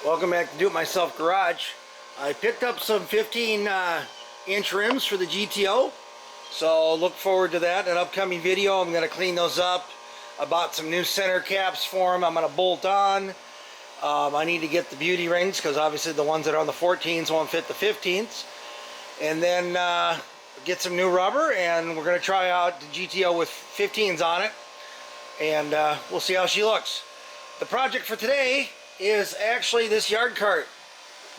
Welcome back to Do-It-Myself Garage. I picked up some 15-inch rims for the GTO, so look forward to that in an upcoming video. I'm going to clean those up. I bought some new center caps for them. I'm going to bolt on. I need to get the beauty rings because obviously the ones that are on the 14s won't fit the 15s. And then get some new rubber, and we're going to try out the GTO with 15s on it, and we'll see how she looks. The project for today is actually this yard cart.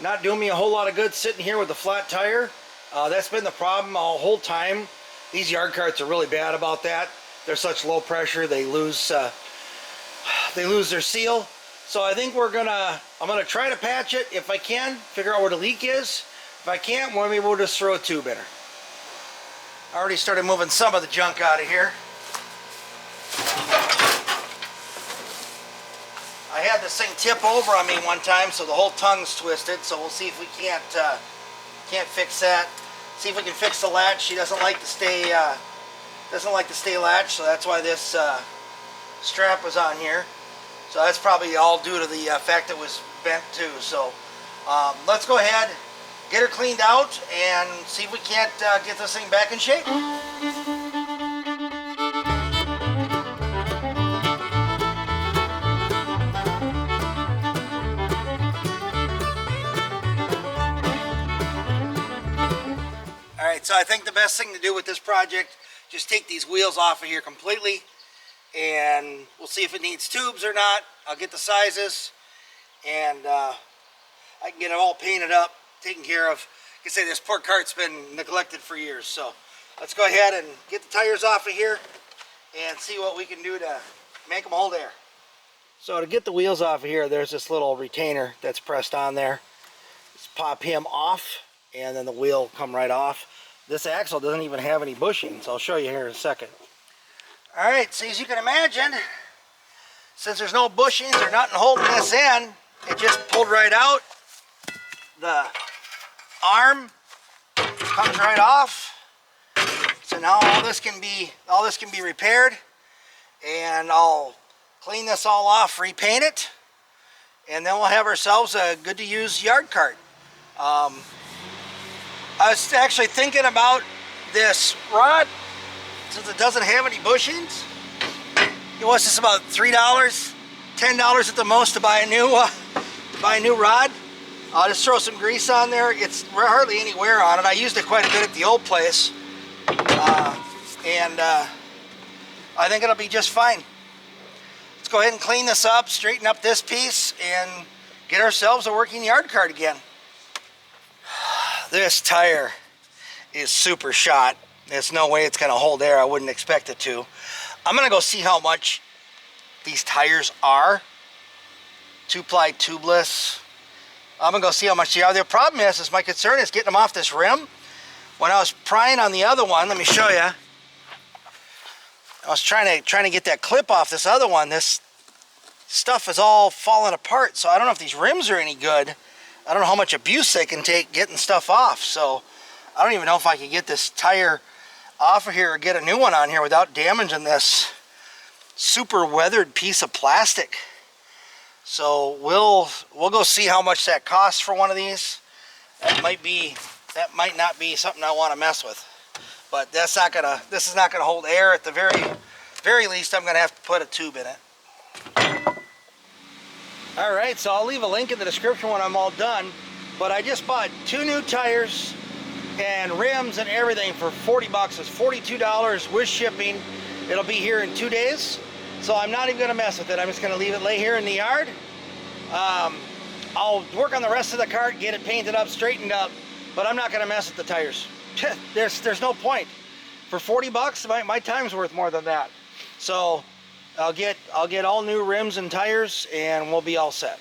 Not doing me a whole lot of good sitting here with a flat tire. That's been the problem the whole time. These yard carts are really bad about that. They're such low pressure, they lose their seal. So I think I'm gonna try to patch it if I can, figure out where the leak is. If I can't, well, maybe we'll just throw a tube in her. I already started moving some of the junk out of here. I had this thing tip over on me one time, so the whole tongue's twisted. So we'll see if we can't fix that. See if we can fix the latch. She doesn't like to stay latched, so that's why this strap was on here. So that's probably all due to the fact that it was bent too. So let's go ahead, get her cleaned out, and see if we can't get this thing back in shape. Alright, so I think the best thing to do with this project, just take these wheels off of here completely, and we'll see if it needs tubes or not. I'll get the sizes, and I can get it all painted up, taken care of. Like I say, this poor cart's been neglected for years, so let's go ahead and get the tires off of here and see what we can do to make them hold air. So to get the wheels off of here, there's this little retainer that's pressed on there. Just pop him off, and then the wheel will come right off. This axle doesn't even have any bushings. I'll show you here in a second. Alright, so as you can imagine, since there's no bushings or nothing holding this in, it just pulled right out. The arm comes right off. So now all this can be repaired, and I'll clean this all off, repaint it, and then we'll have ourselves a good to use yard cart. I was actually thinking about this rod, since it doesn't have any bushings. It was just about $3, $10 at the most to buy a new rod. I'll just throw some grease on there. It's hardly any wear on it. I used it quite a bit at the old place, and I think it'll be just fine. Let's go ahead and clean this up, straighten up this piece, and get ourselves a working yard cart again. This tire is super shot. There's no way it's going to hold air. I wouldn't expect it to. I'm going to go see how much these tires are. 2-ply tubeless. I'm going to go see how much they are. The problem is my concern is getting them off this rim. When I was prying on the other one, let me show you. I was trying to get that clip off this other one. This stuff is all falling apart, so I don't know if these rims are any good. I don't know how much abuse they can take getting stuff off, so I don't even know if I can get this tire off of here or get a new one on here without damaging this super weathered piece of plastic. So we'll go see how much that costs for one of these. That might not be something I want to mess with, but this is not gonna hold air. At the very least, I'm gonna have to put a tube in it. Alright, so I'll leave a link in the description when I'm all done, but I just bought 2 new tires and rims and everything for 40 bucks. It's $42 with shipping. It'll be here in 2 days, so I'm not even going to mess with it. I'm just going to leave it lay here in the yard. I'll work on the rest of the cart, get it painted up, straightened up, but I'm not going to mess with the tires. There's no point. For 40 bucks, my time's worth more than that. So I'll get all new rims and tires, and we'll be all set.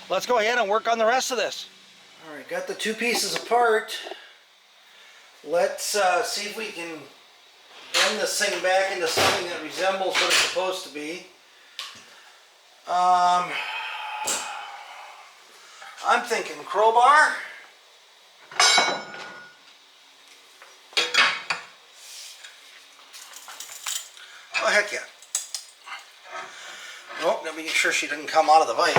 Let's go ahead and work on the rest of this. All right, got the 2 pieces apart. Let's see if we can bend this thing back into something that resembles what it's supposed to be. I'm thinking crowbar. Oh, heck yeah. Oh, let me make sure she didn't come out of the vise.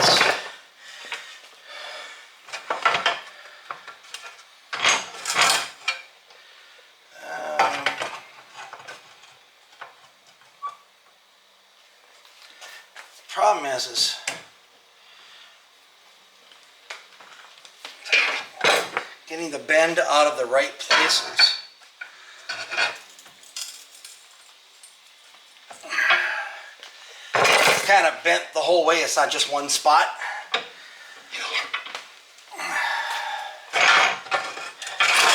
problem is getting the bend out of the right places. It's kind of bent the whole way. It's not just one spot.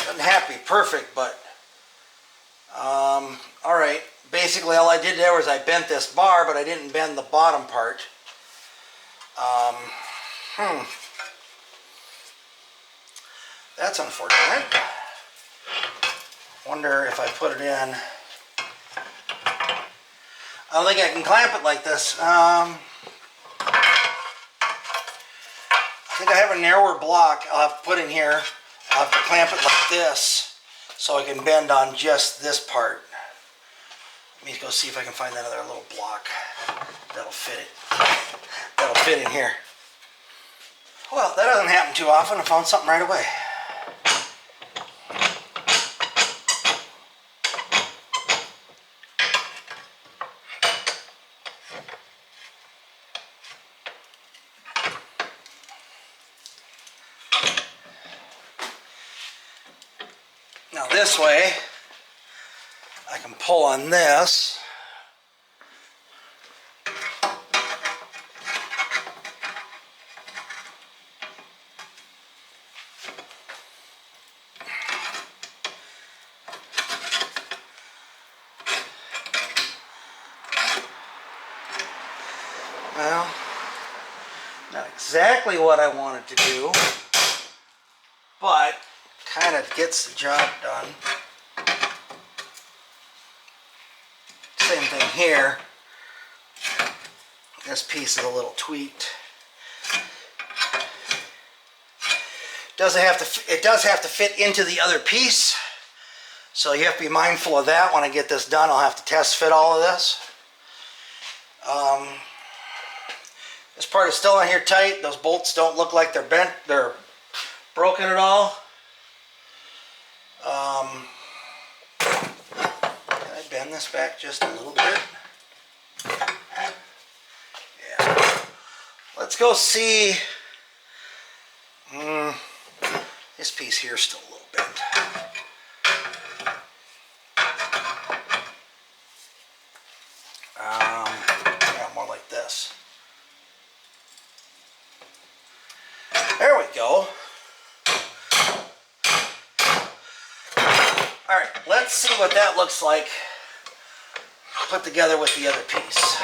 Doesn't have to be perfect, but all right. Basically, all I did there was I bent this bar, but I didn't bend the bottom part. That's unfortunate. Wonder if I put it in. I don't think I can clamp it like this. I think I have a narrower block I'll have to put in here. I'll have to clamp it like this so I can bend on just this part. Let me go see if I can find that other little block that'll fit it. That'll fit in here. Well, that doesn't happen too often. I found something right away. Now this way, I can pull on this. Well, not exactly what I wanted to do, but kind of gets the job done. Same thing here. This piece is a little tweaked. It does have to fit into the other piece, so you have to be mindful of that. When I get this done, I'll have to test fit all of this. This part is still on here tight. Those bolts don't look like they're bent, they're broken at all. Can I bend this back just a little bit? Yeah. Let's go see. This piece here is still a little bent. Yeah, more like this. There we go. Alright, let's see what that looks like put together with the other piece.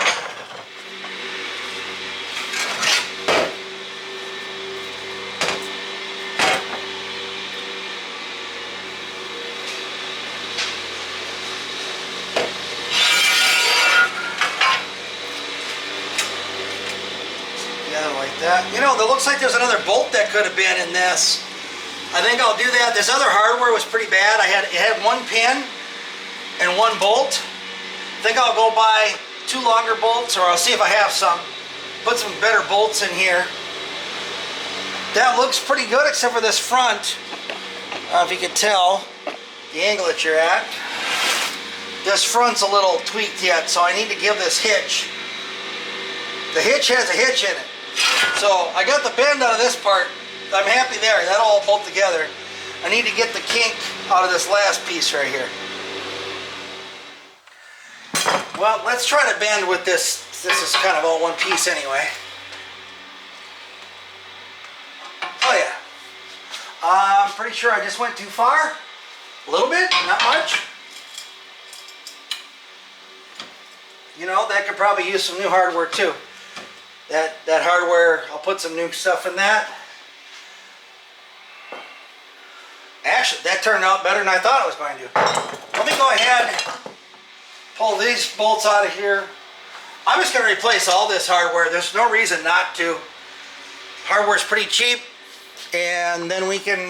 That. You know, it looks like there's another bolt that could have been in this. I think I'll do that. This other hardware was pretty bad. It had one pin and one bolt. I think I'll go buy 2 longer bolts, or I'll see if I have some. Put some better bolts in here. That looks pretty good except for this front. If you can tell the angle that you're at. This front's a little tweaked yet, so I need to give this hitch. The hitch has a hitch in it. So I got the bend out of this part. I'm happy there. That'll all bolt together. I need to get the kink out of this last piece right here. Well, let's try to bend with this. This is kind of all one piece anyway. Oh yeah. I'm pretty sure I just went too far. A little bit, not much. You know, that could probably use some new hardware too. That hardware, I'll put some new stuff in that. Actually, that turned out better than I thought it was going to. Let me go ahead, pull these bolts out of here. I'm just going to replace all this hardware. There's no reason not to. Hardware's pretty cheap, and then we can,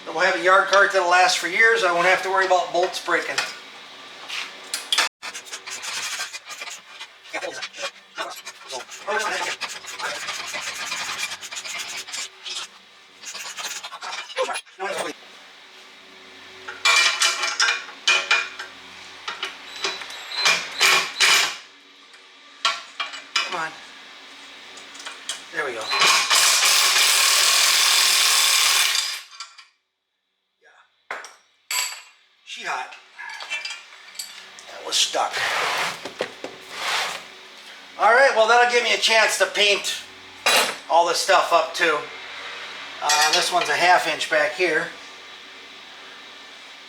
we'll have a yard cart that'll last for years. I won't have to worry about bolts breaking. Come on. was stuck. All right, well that'll give me a chance to paint all this stuff up too. This one's a 1/2 inch back here.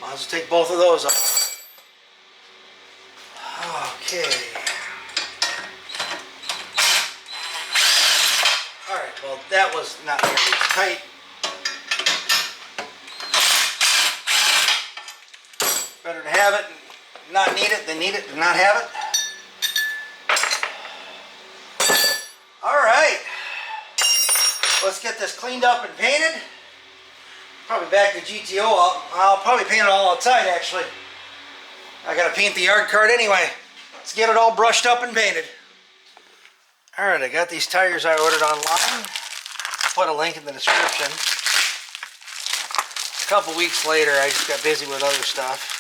Might as well take both of those off. Okay. All right, well that was not nearly as tight. Better to have it and not need it than need it and not have it. All right, let's get this cleaned up and painted. Probably back to GTO. I'll probably paint it all outside actually. I gotta paint the yard card anyway. Let's get it all brushed up and painted. All right, I got these tires I ordered online. Put a link in the description. A couple weeks later, I just got busy with other stuff.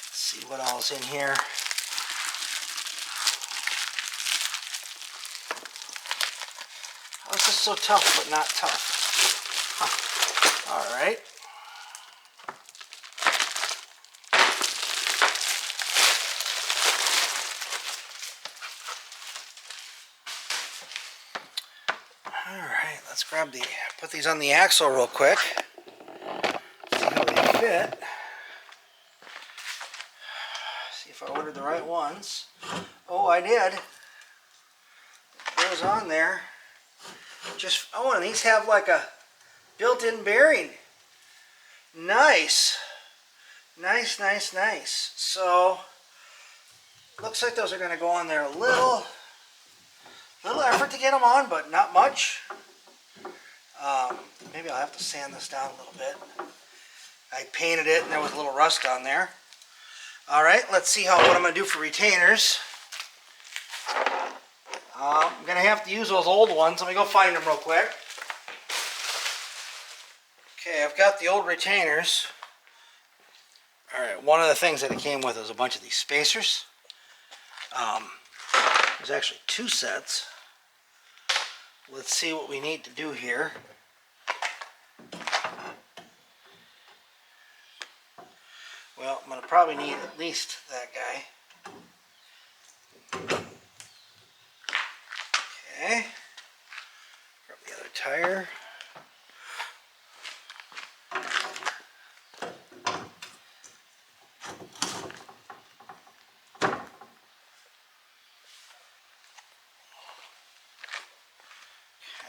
Let's see what else in here. Oh, this is so tough, but not tough. Huh. All right. All right, let's put these on the axle real quick. See how they fit. See if I ordered the right ones. Oh, I did. It was on there. Oh, and these have like a built-in bearing. Nice. Nice, nice, nice. So, looks like those are going to go on there a little effort to get them on, but not much. Maybe I'll have to sand this down a little bit. I painted it and there was a little rust on there. All right, let's see what I'm going to do for retainers. I'm going to have to use those old ones. Let me go find them real quick. Okay, I've got the old retainers. All right, one of the things that it came with was a bunch of these spacers. There's actually 2 sets. Let's see what we need to do here. Well, I'm going to probably need at least that guy. Okay. Grab the other tire.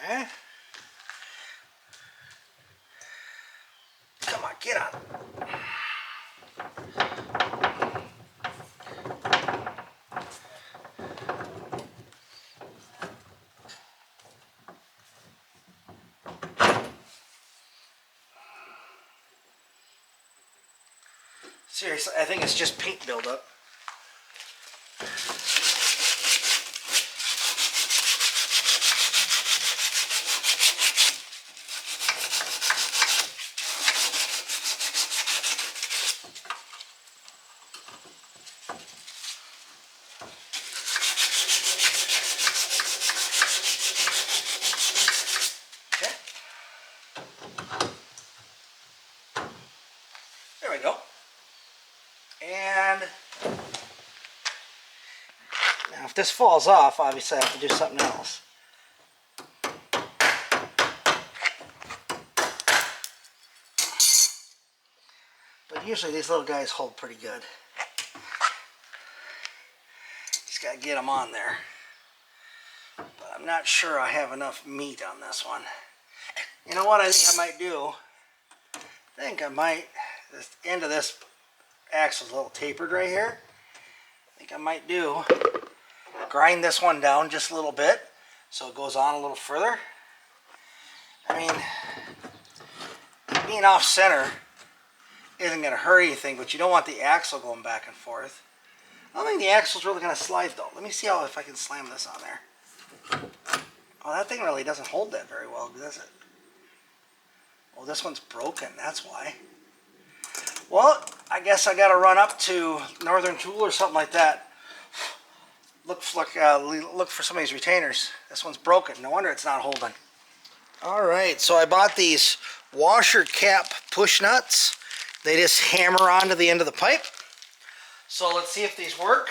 Okay. Come on, get on. Seriously, I think it's just paint buildup. Okay. There we go. And now if this falls off, obviously I have to do something else. But usually these little guys hold pretty good. Just got to get them on there. But I'm not sure I have enough meat on this one. You know what I think I might do? This end of this axle's a little tapered right here. I think I might grind this one down just a little bit so it goes on a little further. I mean, being off center isn't going to hurt anything, but you don't want the axle going back and forth. I don't think the axle's really going to slide though. Let me see if I can slam this on there. Oh, that thing really doesn't hold that very well, does it? Oh, this one's broken, that's why. Well, I guess I got to run up to Northern Tool or something like that. Look for some of these retainers. This one's broken. No wonder it's not holding. All right, so I bought these washer cap push nuts they just hammer onto the end of the pipe. So let's see if these work.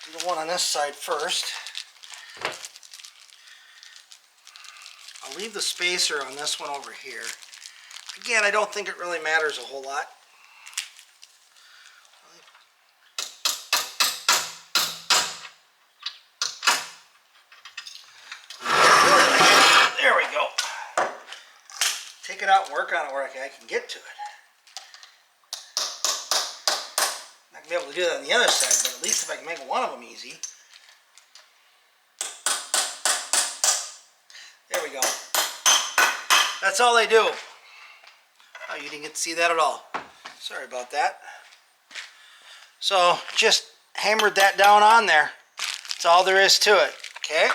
Do the one on this side first. I'll leave the spacer on this one over here. Again, I don't think it really matters a whole lot. There we go. Take it out and work on it where I can get to it. I'm not going to be able to do that on the other side, but at least if I can make one of them easy. There we go. That's all they do. Oh, you didn't get to see that at all. Sorry about that. So just hammered that down on there. That's all there is to it. Okay.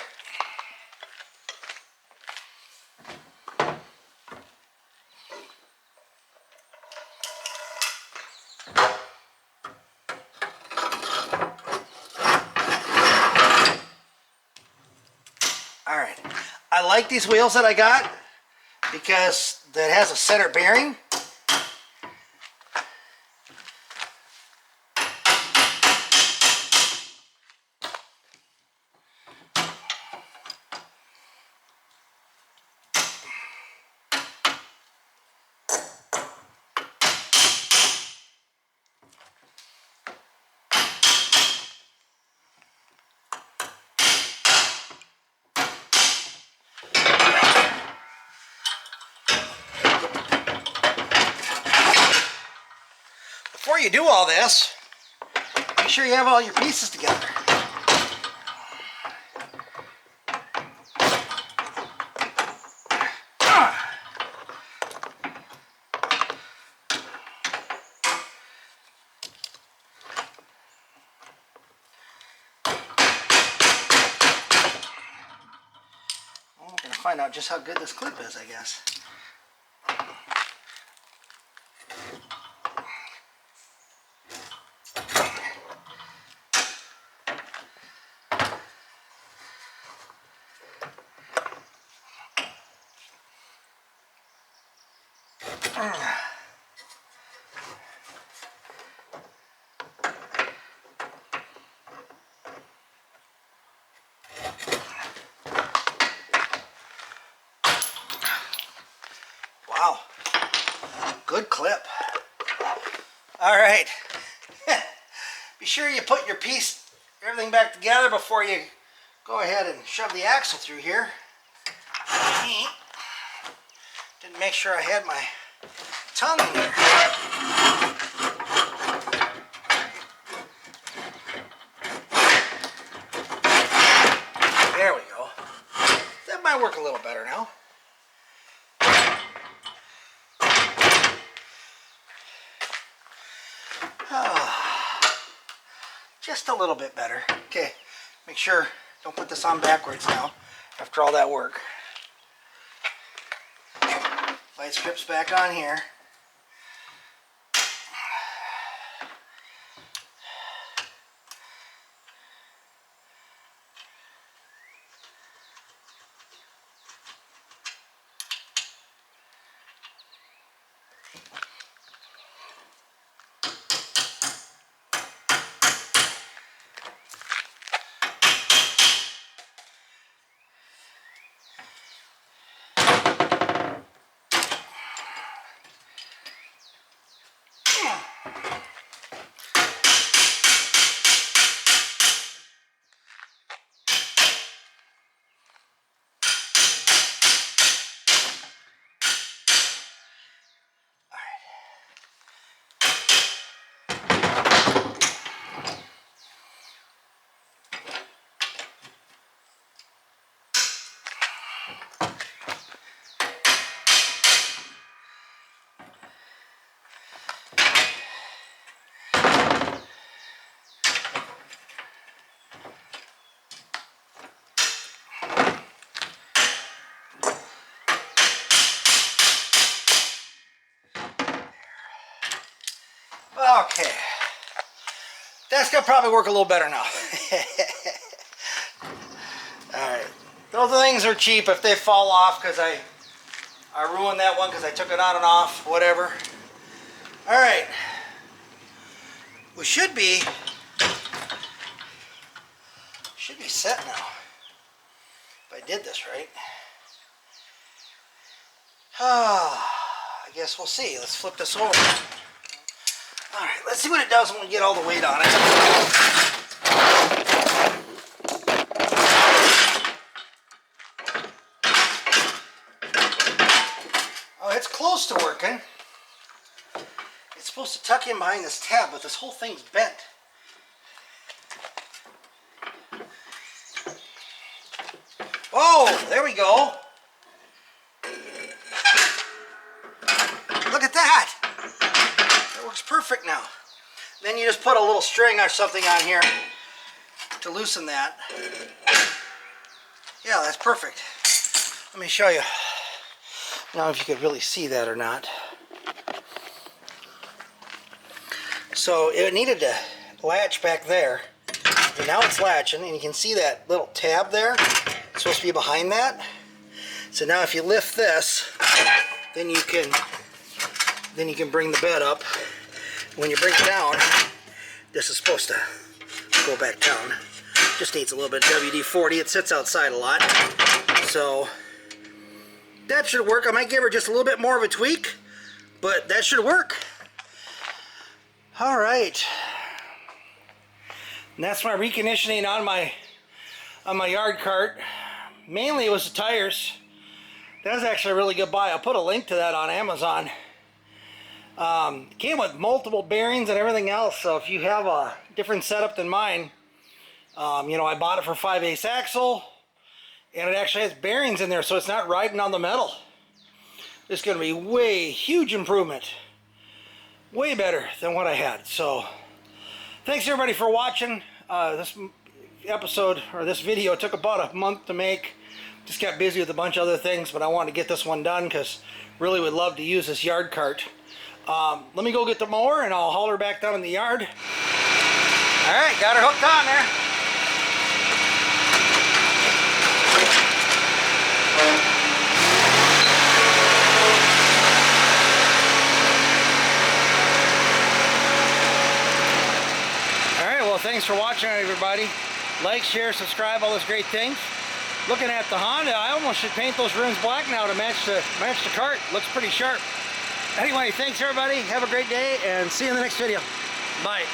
Alright. I like these wheels that I got because that has a center bearing. Before you do all this, make sure you have all your pieces together. We're going to find out just how good this clip is, I guess. Wow, good clip. All right, be sure you put your everything back together before you go ahead and shove the axle through here. Didn't make sure I had my tongue in there. There we go. That might work a little better now. Just a little bit better. Okay, make sure, don't put this on backwards now after all that work. Light strips back on here. Okay, that's gonna probably work a little better now. Alright, those things are cheap if they fall off because I ruined that one because I took it on and off, whatever. All right. We should be set now. If I did this right. I guess we'll see. Let's flip this over. All right, let's see what it does when we get all the weight on it. Oh, it's close to working. It's supposed to tuck in behind this tab, but this whole thing's bent. Oh, there we go. Look at that. That works perfect now. Then you just put a little string or something on here to loosen that. Yeah, that's perfect. Let me show you. I don't know if you could really see that or not. So it needed to latch back there. And now it's latching, and you can see that little tab there. It's supposed to be behind that. So now if you lift this, then you can bring the bed up. When you bring it down, this is supposed to go back down. Just needs a little bit of WD-40. It sits outside a lot. So that should work. I might give her just a little bit more of a tweak, but that should work. All right. And that's my reconditioning on my yard cart. Mainly it was the tires. That was actually a really good buy. I'll put a link to that on Amazon. Came with multiple bearings and everything else, so if you have a different setup than mine, you know, I bought it for 5/8 axle, and it actually has bearings in there, so it's not riding on the metal. It's going to be huge improvement. Way better than what I had. So thanks everybody for watching. This episode, or this video, took about a month to make. Just got busy with a bunch of other things, but I wanted to get this one done because really would love to use this yard cart. Let me go get the mower and I'll haul her back down in the yard. Alright, got her hooked on there. Alright, well thanks for watching everybody. Like, share, subscribe, all those great things. Looking at the Honda, I almost should paint those rims black now to match the cart. Looks pretty sharp. Anyway, thanks everybody. Have a great day and see you in the next video. Bye.